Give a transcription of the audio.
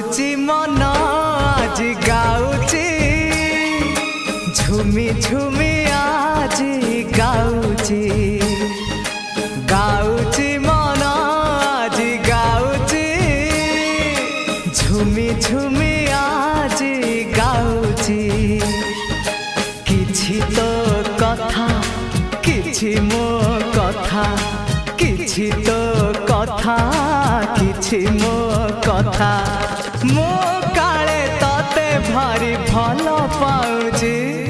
गाउची मन आज गाउची झुमी झुमी आज गाउची गाउची मन आज गाउची झुमी झुमी आज गाउची किछि तो कथा किछि मो कथा किछि तो कथा किछि मो कथा मो काले तते भारी भल पाउची।